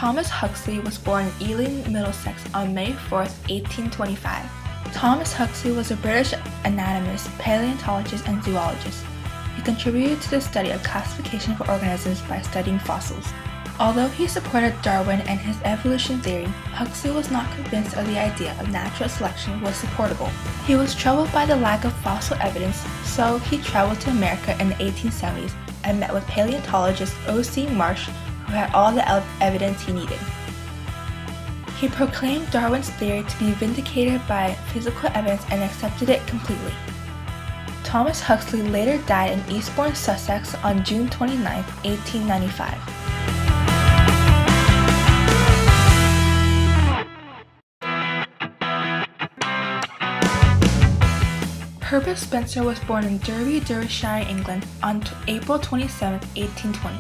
Thomas Huxley was born in Ealing, Middlesex on May 4, 1825. Thomas Huxley was a British anatomist, paleontologist, and zoologist. He contributed to the study of classification of organisms by studying fossils. Although he supported Darwin and his evolution theory, Huxley was not convinced of the idea of natural selection was supportable. He was troubled by the lack of fossil evidence, so he traveled to America in the 1870s and met with paleontologist O.C. Marsh, who had all the evidence he needed. He proclaimed Darwin's theory to be vindicated by physical evidence and accepted it completely. Thomas Huxley later died in Eastbourne, Sussex on June 29, 1895. Herbert Spencer was born in Derby, Derbyshire, England on April 27, 1820.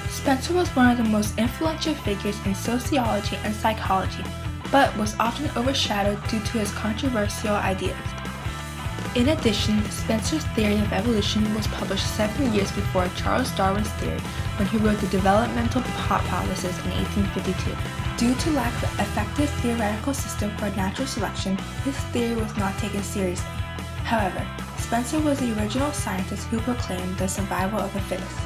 Spencer was one of the most influential figures in sociology and psychology, but was often overshadowed due to his controversial ideas. In addition, Spencer's theory of evolution was published 7 years before Charles Darwin's theory when he wrote the developmental hypothesis in 1852. Due to lack of an effective theoretical system for natural selection, his theory was not taken seriously. However, Spencer was the original scientist who proclaimed the survival of the fittest.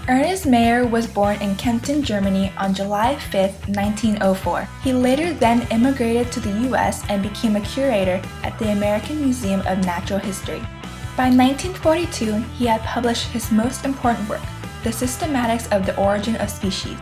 Ernest Mayr was born in Kenton, Germany on July 5, 1904. He later then immigrated to the US and became a curator at the American Museum of Natural History. By 1942, he had published his most important work, The Systematics of the Origin of Species.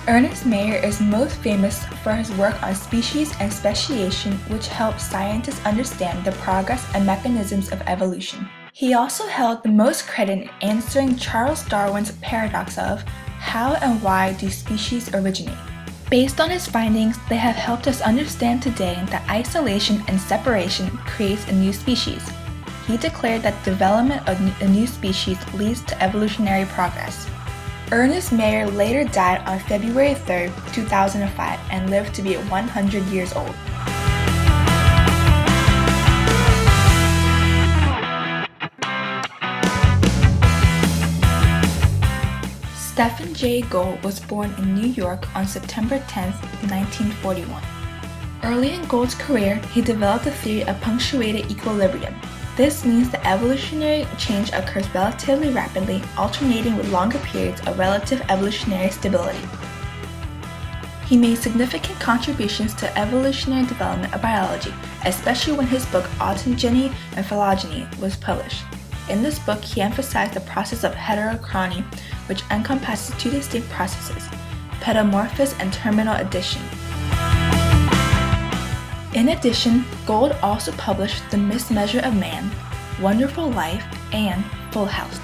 Ernest Mayr is most famous for his work on species and speciation, which helps scientists understand the progress and mechanisms of evolution. He also held the most credit in answering Charles Darwin's paradox of how and why do species originate. Based on his findings, they have helped us understand today that isolation and separation creates a new species. He declared that development of a new species leads to evolutionary progress. Ernest Mayr later died on February 3, 2005 and lived to be 100 years old. Stephen Jay Gould was born in New York on September 10, 1941. Early in Gould's career, he developed the theory of punctuated equilibrium. This means the evolutionary change occurs relatively rapidly, alternating with longer periods of relative evolutionary stability. He made significant contributions to evolutionary development of biology, especially when his book Autogeny and Phylogeny was published. In this book, he emphasized the process of heterochrony, which encompasses two distinct processes, pedomorphosis and terminal addition. In addition, Gould also published The Mismeasure of Man, Wonderful Life, and Full House.